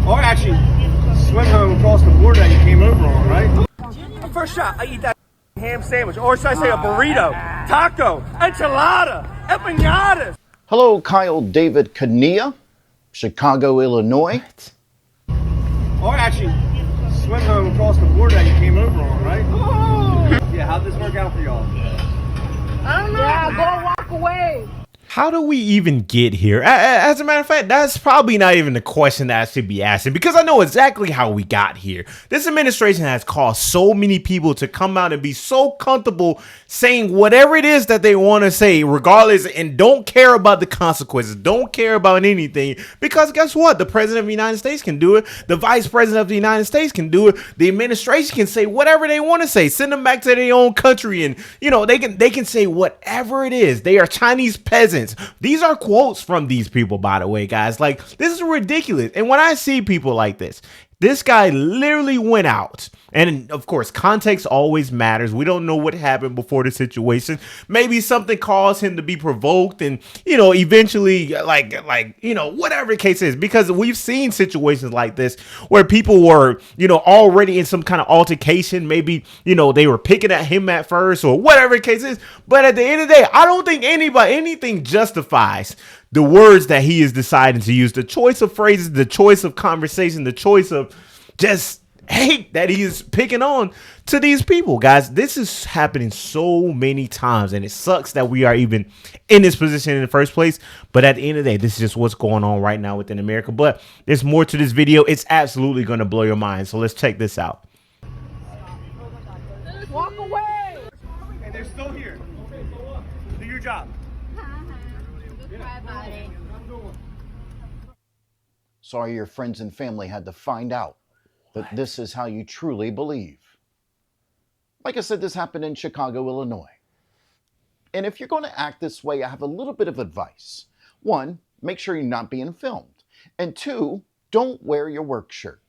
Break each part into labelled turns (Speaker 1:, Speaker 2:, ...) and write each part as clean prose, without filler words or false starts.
Speaker 1: Or actually, swim home across the border that you came over on, right? First shot, I eat that ham sandwich, or should I say a burrito, taco, enchilada, empanadas.
Speaker 2: Hello, Kyle David Kania, Chicago, Illinois.
Speaker 1: Or actually, swim home across the border that you came over on, right? Yeah, how'd this work out for y'all?
Speaker 3: I don't know. Yeah, go walk away.
Speaker 4: How do we even get here? As a matter of fact, that's probably not even the question that I should be asking, because I know exactly how we got here. This administration has caused so many people to come out and be so comfortable saying whatever it is that they want to say, regardless, and don't care about the consequences, don't care about anything, because guess what? The president of the United States can do it. The vice president of the United States can do it. The administration can say whatever they want to say, send them back to their own country, and they can say whatever it is. They are Chinese peasants. These are quotes from these people, by the way, guys. Like, this is ridiculous. And when I see people like this guy literally went out. And of course, context always matters. We don't know what happened before the situation. Maybe something caused him to be provoked and, eventually whatever the case is, because we've seen situations like this where people were, already in some kind of altercation. Maybe, they were picking at him at first or whatever the case is. But at the end of the day, I don't think anything justifies the words that he is deciding to use, the choice of phrases, the choice of conversation, the choice of just hate that he is picking on to these people. Guys, this is happening so many times, and it sucks that we are even in this position in the first place. But at the end of the day, this is just what's going on right now within America. But there's more to this video. It's absolutely going to blow your mind. So let's check this out.
Speaker 3: Walk away.
Speaker 1: And they're still here. Do your job.
Speaker 2: Sorry your friends and family had to find out that this is how you truly believe. Like I said, this happened in Chicago, Illinois. And if you're going to act this way, I have a little bit of advice. One, make sure you're not being filmed. And two, don't wear your work shirt.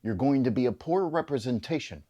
Speaker 2: You're going to be a poor representation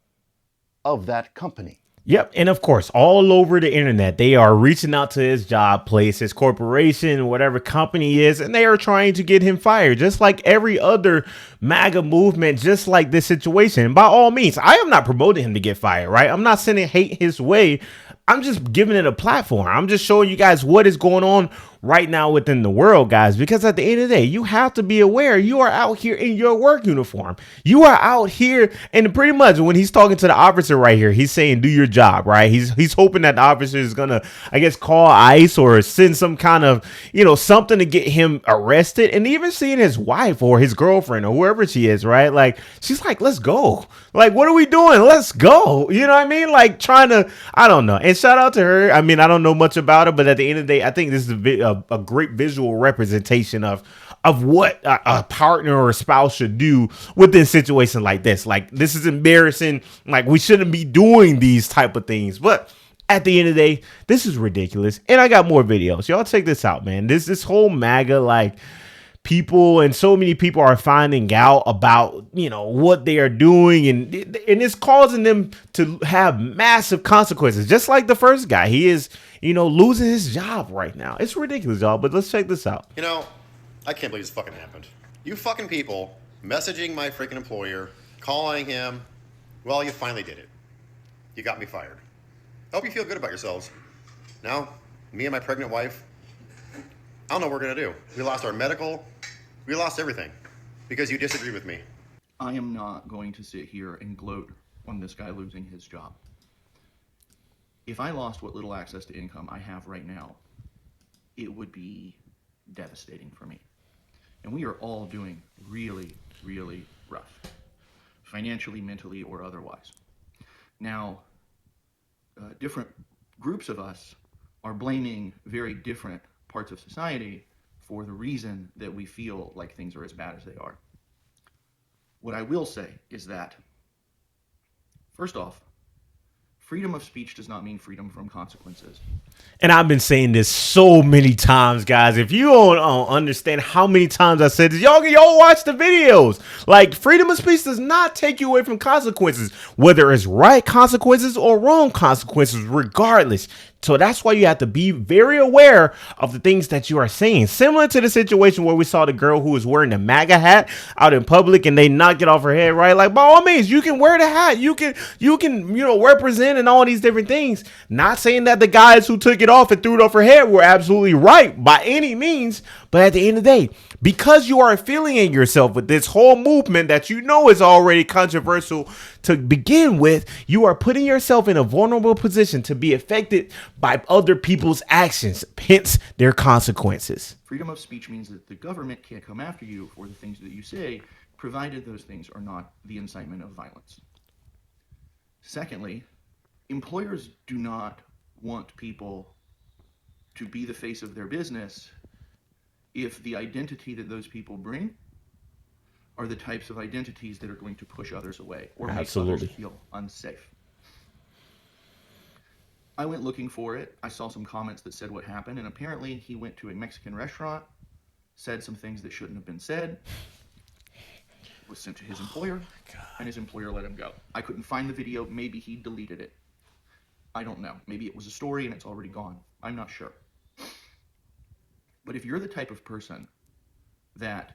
Speaker 2: of that company.
Speaker 4: Yep. And of course, all over the internet, they are reaching out to his job place, his corporation, whatever company he is, and they are trying to get him fired, just like every other MAGA movement, just like this situation. And by all means, I am not promoting him to get fired, right? I'm not sending hate his way. I'm just giving it a platform. I'm just showing you guys what is going on right now within the world, guys, because at the end of the day, you have to be aware you are out here in your work uniform. You are out here, and pretty much when he's talking to the officer right here, he's saying, do your job, right? He's hoping that the officer is going to, I guess, call ICE or send some kind of, something to get him arrested. And even seeing his wife or his girlfriend or whoever she is, right? Like, she's like, let's go. Like, what are we doing? Let's go. You know what I mean? Like, trying to, I don't know. And shout out to her. I mean, I don't know much about her, but at the end of the day, I think this is a great visual representation of what a partner or a spouse should do within situations like this. Like, this is embarrassing. Like, we shouldn't be doing these type of things. But at the end of the day, this is ridiculous. And I got more videos. Y'all check this out, man. This whole MAGA, like, people, and so many people are finding out about, what they are doing, and it's causing them to have massive consequences. Just like the first guy, he is, losing his job right now. It's ridiculous, y'all. But let's check this out.
Speaker 5: I can't believe this fucking happened. You fucking people messaging my freaking employer, calling him. Well, you finally did it. You got me fired. I hope you feel good about yourselves. Now, me and my pregnant wife, I don't know what we're gonna do. We lost our medical. We lost everything because you disagree with me.
Speaker 6: I am not going to sit here and gloat on this guy losing his job. If I lost what little access to income I have right now, it would be devastating for me. And we are all doing really, really rough, financially, mentally, or otherwise. Now, different groups of us are blaming very different parts of society for the reason that we feel like things are as bad as they are. What I will say is that, first off, freedom of speech does not mean freedom from consequences.
Speaker 4: And I've been saying this so many times, guys. If you don't understand how many times I said this, y'all watch the videos. Like, freedom of speech does not take you away from consequences, whether it's right consequences or wrong consequences. Regardless, So that's why you have to be very aware of the things that you are saying. Similar to the situation where we saw the girl who was wearing the MAGA hat out in public and they knocked it off her head, right? Like, by all means, you can wear the hat. You can, represent and all these different things. Not saying that the guys who took it off and threw it off her head were absolutely right by any means. But at the end of the day, because you are affiliating yourself with this whole movement that you know is already controversial to begin with, you are putting yourself in a vulnerable position to be affected by other people's actions, hence their consequences.
Speaker 6: Freedom of speech means that the government can't come after you for the things that you say, provided those things are not the incitement of violence. Secondly, employers do not want people to be the face of their business if the identity that those people bring are the types of identities that are going to push others away or make others feel unsafe. I went looking for it. I saw some comments that said what happened, and apparently he went to a Mexican restaurant, said some things that shouldn't have been said, was sent to his employer, and his employer let him go. I couldn't find the video. Maybe he deleted it. I don't know. Maybe it was a story and it's already gone. I'm not sure. But if you're the type of person that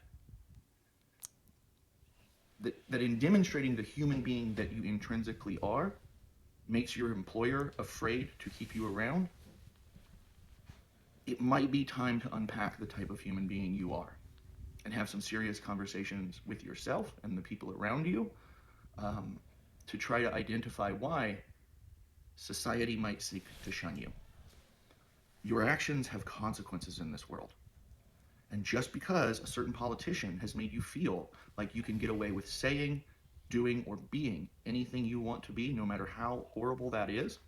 Speaker 6: in demonstrating the human being that you intrinsically are makes your employer afraid to keep you around, it might be time to unpack the type of human being you are and have some serious conversations with yourself and the people around you to try to identify why society might seek to shun you. Your actions have consequences in this world. And just because a certain politician has made you feel like you can get away with saying, doing, or being anything you want to be, no matter how horrible that is,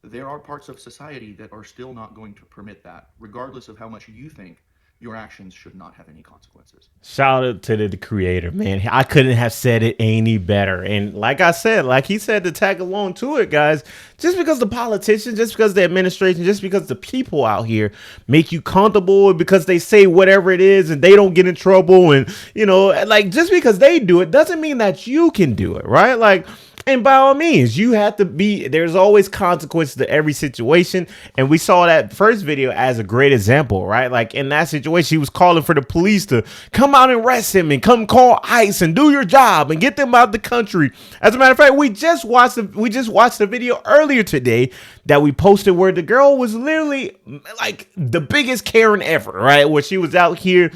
Speaker 6: there are parts of society that are still not going to permit that, regardless of how much you think your actions should not have any consequences.
Speaker 4: Shout out to the creator, man. I couldn't have said it any better. And like I said, like he said, to tag along to it, guys, just because the politicians, just because the administration, just because the people out here make you comfortable, because they say whatever it is and they don't get in trouble, and, like, just because they do it doesn't mean that you can do it, right? Like, and by all means, you have to there's always consequences to every situation. And we saw that first video as a great example, right? Like, in that situation, he was calling for the police to come out and arrest him and come call ICE and do your job and get them out of the country. As a matter of fact, we just watched the video earlier today that we posted where the girl was literally like the biggest Karen ever, right? Where she was out here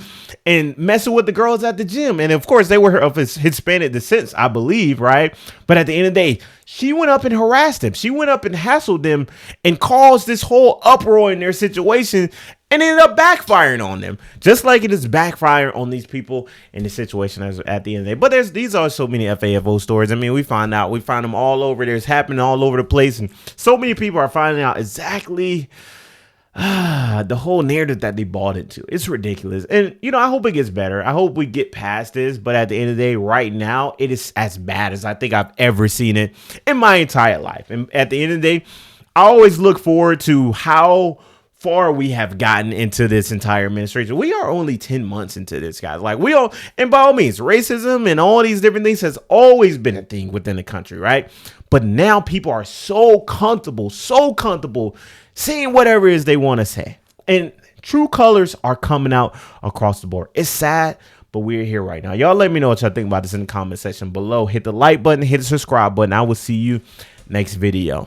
Speaker 4: and messing with the girls at the gym. And of course, they were of Hispanic descent, I believe, right? But at the end of the day, she went up and harassed them. She went up and hassled them and caused this whole uproar in their situation, and ended up backfiring on them, just like it is backfiring on these people in the situation as at the end of the day. But these are so many FAFO stories. I mean, we find them all over. There's happening all over the place, and so many people are finding out exactly the whole narrative that they bought into. It's ridiculous. And, I hope it gets better. I hope we get past this. But at the end of the day, right now, it is as bad as I think I've ever seen it in my entire life. And at the end of the day, I always look forward to how far we have gotten into this entire administration. We are only 10 months into this, guys. Like, and by all means, racism and all these different things has always been a thing within the country, right? But now people are so comfortable saying whatever it is they want to say. And true colors are coming out across the board. It's sad, but we're here right now. Y'all let me know what y'all think about this in the comment section below. Hit the like button, hit the subscribe button. I will see you next video.